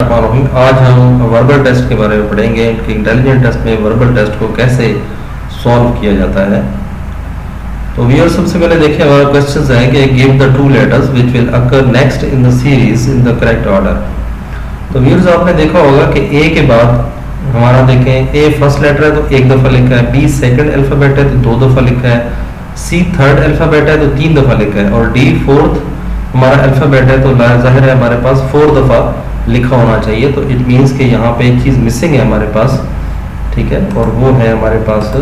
आज हम verbal test के बारे में पढ़ेंगे कि इंटेलिजेंट टेस्ट में वर्बल टेस्ट को कैसे सॉल्व किया जाता है। तो व्यूअर सबसे पहले देखिए हमारा क्वेश्चन है कि give the two letters which will occur next in the series in the correct order. तो व्यूअर्स आपने देखा होगा कि ए के बाद हमारा देखें ए फर्स्ट लेटर है तो एक दफ़ा लिखा है, बी सेकंड अल्फ़ाबेट है तो दो दफ़ा लिखा है, सी थर्ड अल्फ़ाबेट है तो तीन दफ़ा लिखा है और डी फोर्थ हमारा अल्फ़ाबेट है तो जाहिर है हमारे पास 4 दफ़ा लिखा होना चाहिए। तो इट मीन्स कि यहाँ पे एक चीज़ मिसिंग है हमारे पास, ठीक है, और वो है हमारे पास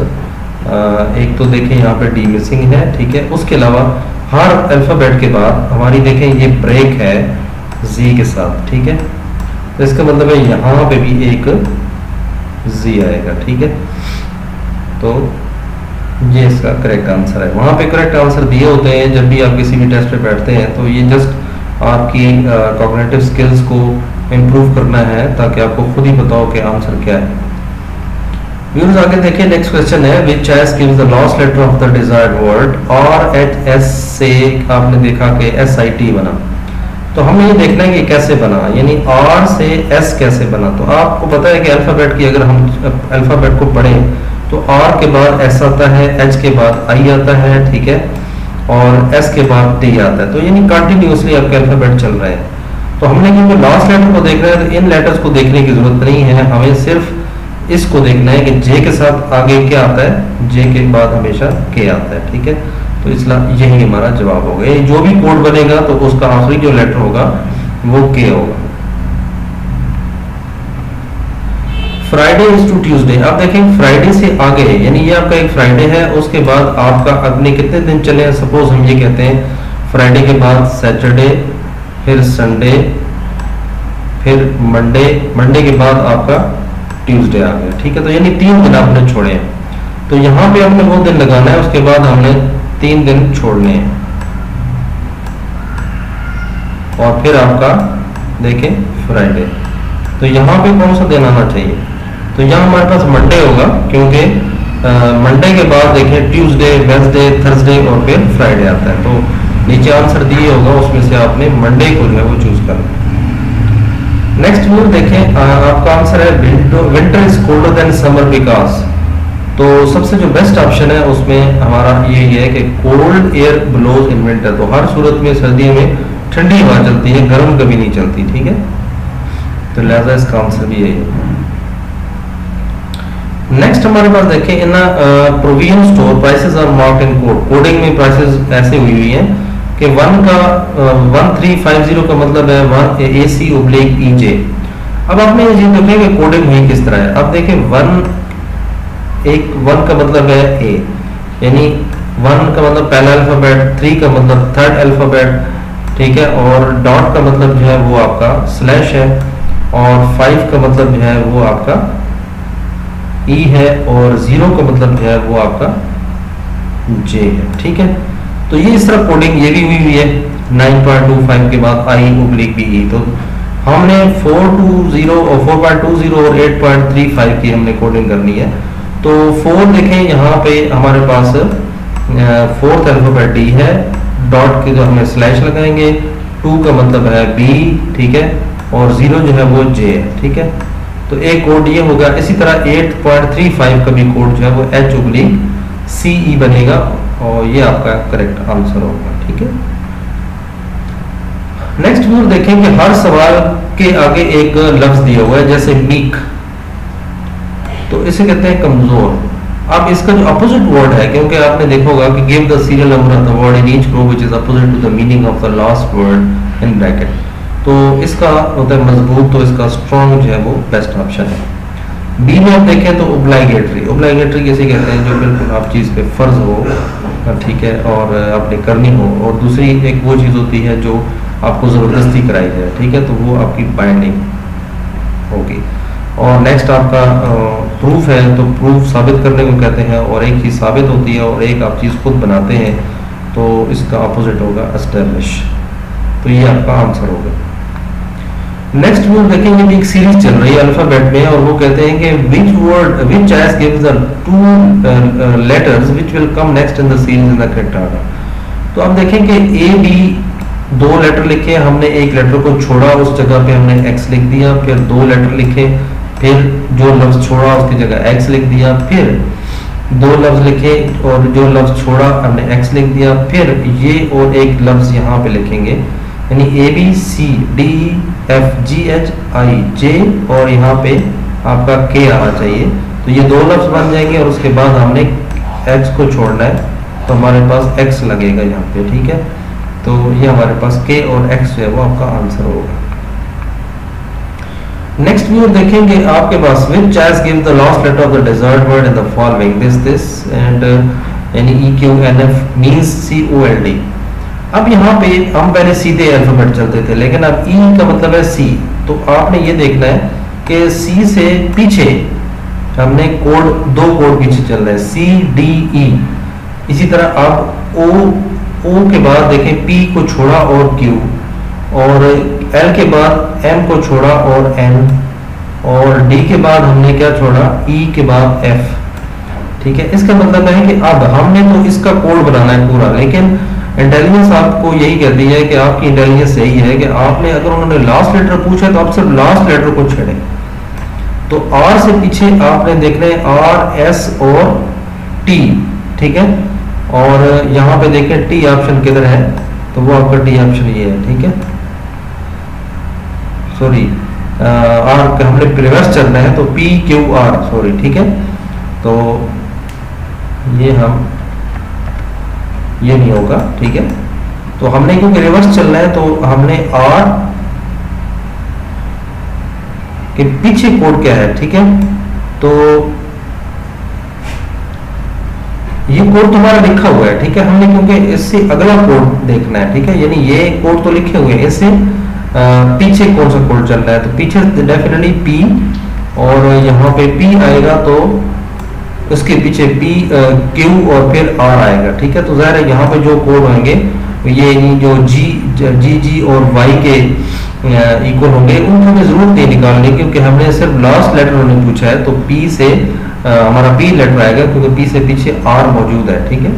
एक तो देखें यहाँ पे डी मिसिंग है, ठीक है। उसके अलावा हर अल्फ़ाबेट के बाद हमारी देखें ये ब्रेक है जी के साथ, ठीक है। तो इसका मतलब है यहाँ पे भी एक जी आएगा, ठीक है। तो ये इसका करेक्ट आंसर है। वहाँ पे करेक्ट आंसर दिए होते हैं जब भी आप किसी भी टेस्ट पे बैठते हैं, तो ये जस्ट आपकी कॉग्निटिव स्किल्स को इम्प्रूव करना है ताकि आपको खुद ही बताओ कि आंसर क्या है। व्यूअर्स आगे देखिए नेक्स्ट क्वेश्चन है which choice gives the last letter of the desired word. और एच एस से आपने देखा कि एस आई टी बना, तो हमें ये देखना है कि कैसे बना, यानी आर से एस कैसे बना। तो आपको पता है कि अल्फ़ाबेट की अगर हम अल्फ़ाबेट को पढ़ें तो आर के बाद एस आता है, एच के बाद आई आता है, ठीक है, और एस के बाद डी आता है। तो यानी कंटिन्यूसली आपके अल्फ़ाबेट चल रहे हैं। तो हमने क्योंकि लास्ट लेटर को देख रहे हैं तो इन लेटर्स को देखने की जरूरत नहीं है, हमें सिर्फ इसको देखना है कि जे के साथ आगे क्या आता है, जे के बाद हमेशा के आता है, ठीक है। तो इसलिए यही हमारा जवाब होगा। जो भी कोड बनेगा तो उसका आखिरी जो लेटर होगा वो के होगा। Friday is to Tuesday. अब देखें फ्राइडे से आगे यानी ये आपका एक फ्राइडे है, उसके बाद आपका अगले कितने दिन चले हैं। सपोज हम ये कहते हैं फ्राइडे के बाद सैटरडे, फिर संडे, फिर मंडे, मंडे के बाद आपका ट्यूसडे आ गया, ठीक है। तो यानी 3 दिन आपने छोड़े हैं, तो यहाँ पे हमने वो दिन लगाना है, उसके बाद हमने 3 दिन छोड़ने हैं और फिर आपका देखें फ्राइडे। तो यहाँ पे कौन सा दिन आना चाहिए, तो यहाँ हमारे पास मंडे होगा क्योंकि मंडे के बाद देखें ट्यूसडे, वेडनेसडे, थर्सडे और फिर फ्राइडे आता है। तो नीचे आंसर दिए होगा उसमें से आपने मंडे को जो है वो चूज करना। नेक्स्ट वो देखें आपका आंसर है winter is colder than summer because. तो सबसे जो बेस्ट ऑप्शन है उसमें हमारा ये है कि cold air blows in winter. तो हर सूरत में सर्दियों में ठंडी हवा चलती है, गर्म कभी नहीं चलती, ठीक है। तो लिहाजा इसका आंसर भी यही है। नेक्स्ट हमारे पास देखें in provision store prices are marked in code. Coding में प्राइसेस ऐसे हुई हैं कि 1 का 1350 का मतलब है 1 AC ओब्लिक EJ। अब आपने ये चीज देखें कि कोडिंग हुई किस तरह है। अब देखें 1 का मतलब है A, यानी 1 का मतलब पहला अल्फाबेट, 3 का मतलब थर्ड अल्फाबेट, ठीक है, और डॉट का मतलब जो है वो आपका स्लैश है, और 5 का मतलब जो है वो आपका ई है, और 0 का मतलब जो है वो आपका जे है, ठीक है। तो ये इस तरह कोडिंग ये भी हुई है 9.25 के बाद आई ओब्लिक बी। तो हमने 420 और 4.20 और 8.35 की हमने कोडिंग करनी है। तो 4 देखें यहाँ पे हमारे पास 4th अल्फाबेट डी है, डॉट के जो हमें स्लैश लगाएंगे, 2 का मतलब है बी, ठीक है, और 0 जो है वो जे है, ठीक है। तो एक कोड ये होगा। इसी तरह 8.35 का भी कोड जो है वो एच ओब्लिक CE बनेगा और ये आपका करेक्ट आंसर होगा, ठीक है। नेक्स्ट वो देखें कि हर सवाल के आगे एक लफ्ज दिया हुआ है, जैसे मीक, तो इसे कहते हैं कमजोर। अब इसका जो अपोजिट वर्ड है, क्योंकि आपने देखा होगा कि give the serial number of the word in each row which is opposite to the meaning of the last word in bracket. तो इसका होता है मजबूत, तो इसका स्ट्रॉन्ग जो है वो बेस्ट ऑप्शन है। बी में आप देखें तो ओब्लाइगेटरी। ओब्लाइगेटरी किसे कहते हैं, जो बिल्कुल आप चीज़ पे फर्ज हो, ठीक है, और आपने करनी हो। और दूसरी एक वो चीज़ होती है जो आपको ज़बरदस्ती कराई जाए, ठीक है, तो वो आपकी बाइंडिंग होगी। और नेक्स्ट आपका प्रूफ है, तो प्रूफ साबित करने को कहते हैं, और एक चीज़ साबित होती है और एक आप चीज़ खुद बनाते हैं, तो इसका अपोजिट होगा एस्टैब्लिश। तो ये आपका आंसर होगा। नेक्स्ट वो देखेंगे भी एक सीरीज चल रही है अल्फाबेट में, और वो कहते हैं कि which choice gives the 2 letters which will come next in the series in the correct order। तो आप देखें कि A B दो लेटर लिखे, हमने एक लेटर को छोड़ा, उस जगह पे हमने एक्स लिख दिया, फिर दो लेटर लिखे, फिर जो लफ्ज छोड़ा उसकी जगह एक्स लिख दिया, फिर दो लफ्ज लिखे और जो लफ्ज छोड़ा हमने एक्स लिख दिया, फिर ये और एक लफ्ज यहाँ पे लिखेंगे, यानी A B C D F G H I J और यहाँ पे आपका के आना चाहिए। तो ये दो लफ्ज बन जाएंगे और उसके बाद हमने एक्स को छोड़ना है, तो हमारे पास एक्स लगेगा यहाँ पे, ठीक है। तो ये हमारे पास के और एक्स जो है वो आपका आंसर होगा। नेक्स्ट व्यू देखेंगे आपके पास, which choice give the last letter of the desert word in the following, this end यानी E Q N F means C O L D. अब यहाँ पे हम पहले सीधे अल्फाबेट चलते थे, लेकिन अब ई का मतलब है सी, तो आपने ये देखना है कि सी से पीछे हमने कोड, दो कोड पीछे चल रहे हैं, सी डी ई। इसी तरह अब ओ के बाद देखें पी को छोड़ा और क्यू, और एल के बाद एम को छोड़ा और एन, और डी के बाद हमने क्या छोड़ा, ई के बाद एफ, ठीक है। इसका मतलब है कि अब हमने तो इसका कोड बनाना है पूरा, लेकिन इंटेलिजेंस आपको यही कहती है कि आपकी इंटेलिजेंस यही है कि आपने, अगर उन्होंने लास्ट लेटर पूछा तो आप सिर्फ लास्ट लेटर को छेड़े। तो आर से पीछे आपने देखना है आर एस और टी, ठीक है। और यहाँ पे देखें टी ऑप्शन किधर है, तो वो आपका टी ऑप्शन ये है, ठीक है। सॉरी आर हमने रिवर्स चलना है, तो पी क्यू आर, सॉरी, ठीक है। तो ये हम ये नहीं होगा, ठीक है। तो हमने क्योंकि रिवर्स चलना है तो हमने आर के पीछे कोड क्या है, ठीक है। तो ये कोड तुम्हारा लिखा हुआ है, ठीक है। हमने क्योंकि इससे अगला कोड देखना है, ठीक है, यानी ये कोड तो लिखे हुए हैं, इससे पीछे कौन सा कोड चल रहा है, तो पीछे डेफिनेटली पी, और यहाँ पे पी आएगा तो उसके पीछे पी क्यू और फिर आर आएगा, ठीक है। तो ज़ाहिर है यहाँ पे जो कोड होंगे ये जो जी और वाई के इक्वल होंगे, उनको हमें जरूरत नहीं निकालने, क्योंकि हमने सिर्फ लास्ट लेटर उन्होंने पूछा है, तो पी से हमारा पी लेटर आएगा, क्योंकि पी से पीछे आर मौजूद है, ठीक है।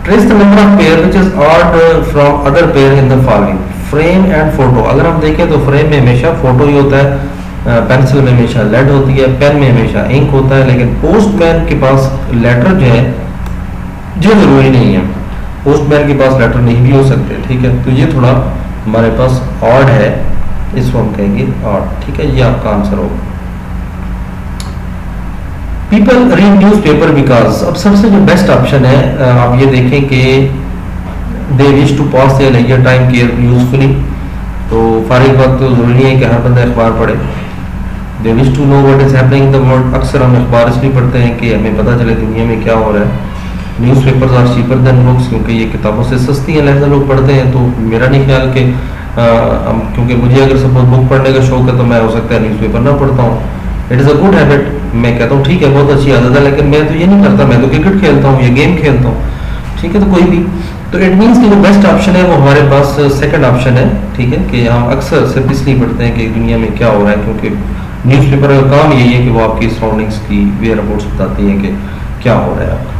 Trace the number of pair which is odd from other pair in the following, frame and photo. अगर हम देखें तो फ्रेम में हमेशा फोटो ही होता है, पेंसिल में हमेशा लेड होती है, पेन में हमेशा इंक होता है, लेकिन पोस्टमैन के पास लेटर जो है जो जरूरी नहीं है, पोस्टमैन के पास लेटर नहीं भी हो सकते, ठीक है। तो ये थोड़ा हमारे पास ऑड है, इसको हम कहेंगे ऑड, ठीक है। ये आपका आंसर होगा। People read news paper because, अब सबसे जो बेस्ट ऑप्शन है, आप ये देखें कि they wish to pass their leisure time care usefully. तो फारिग वक्त तो जरूरी है कि हर बंदा अखबार पढ़े। They wish to know what is happening in the world, अक्सर हम अखबार इसलिए पढ़ते हैं कि हमें पता चले दुनिया में क्या हो रहा है। Newspapers are cheaper than books, क्योंकि ये किताबों से सस्ती है, लिहाजा लोग पढ़ते हैं। तो मेरा नहीं ख्याल कि क्योंकि मुझे अगर सपोज बुक पढ़ने का शौक है तो मैं हो सकता है न्यूज़पेपर ना पढ़ता हूँ। It is a good habit, मैं कहता हूँ ठीक है, बहुत अच्छी आदत है, लेकिन मैं तो ये नहीं करता, मैं तो क्रिकेट खेलता हूँ या गेम खेलता हूँ, ठीक है। तो कोई भी, तो इट मीन्स कि जो बेस्ट ऑप्शन है वो हमारे पास सेकंड ऑप्शन है, ठीक है, कि हम अक्सर सिर्फ इसलिए पढ़ते हैं कि दुनिया में क्या हो रहा है, क्योंकि न्यूज़पेपर का काम यही है कि वो आपकी सराउंडिंग्स की वेयर अबाउट्स बताती है कि क्या हो रहा है आपका।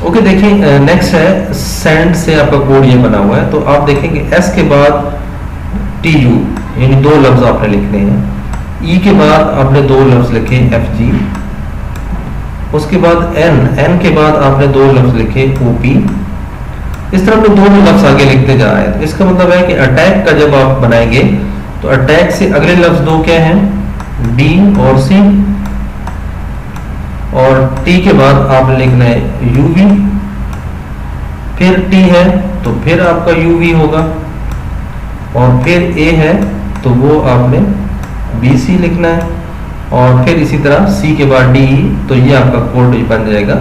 ओके, देखिए नेक्स्ट है सेंड से आपका कोड ये बना हुआ है। तो आप देखेंगे एस के बाद टी यू, यानी दो लफ्ज आपने लिखने हैं। ई के बाद आपने दो लफ्ज लिखे एफ जी, उसके बाद एन के बाद आपने दो लफ्ज लिखे ओ पी। इस तरह अपने दो लफ्ज आगे लिखते जा रहे हैं। तो इसका मतलब है कि अटैक का जब आप बनाएंगे तो अटैक से अगले लफ्ज दो क्या हैं, डी और सी, और टी के बाद आपने लिखना है यूवी, फिर टी है तो फिर आपका यूवी होगा, और फिर ए है तो वो आपने बी सी लिखना है, और फिर इसी तरह सी के बाद डी, तो ये आपका कोड बन जाएगा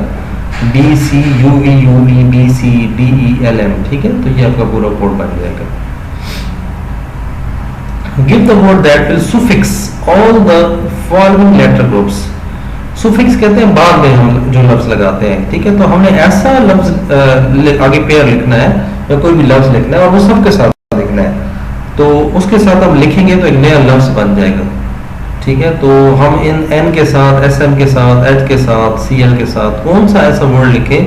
B C U V U V B C D E L M, ठीक है। तो ये आपका पूरा कोड बन जाएगा। Give the word that will suffix all the following letter groups. Suffix कहते हैं बाद में हम जो लफ्ज लगाते हैं, ठीक है। तो हमने ऐसा लफ्ज आगे पेयर लिखना है या कोई भी लफ्ज लिखना है और वो सबके साथ लिखना है, तो उसके साथ हम लिखेंगे तो एक नया लफ्ज बन जाएगा, ठीक है। तो हम इन एन के साथ, एस एम के साथ, एच के साथ, सी एल के साथ कौन सा ऐसा वर्ड लिखें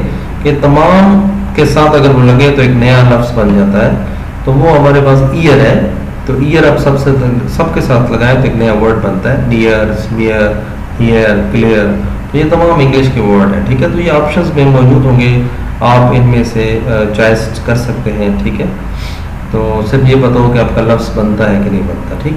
कि तमाम के साथ अगर वो लगे तो एक नया लफ्ज बन जाता है। तो वो हमारे पास ईयर है, तो ईयर आप सबके साथ लगाएं तो एक नया वर्ड बनता है, नियर, स्मियर, हियर, क्लियर। तो ये तमाम इंग्लिश के वर्ड हैं, ठीक है। तो ये ऑप्शंस में मौजूद होंगे, आप इनमें से चॉइस कर सकते हैं, ठीक है। तो सिर्फ ये पता हो कि आपका लफ्ज बनता है कि नहीं बनता, ठीक है।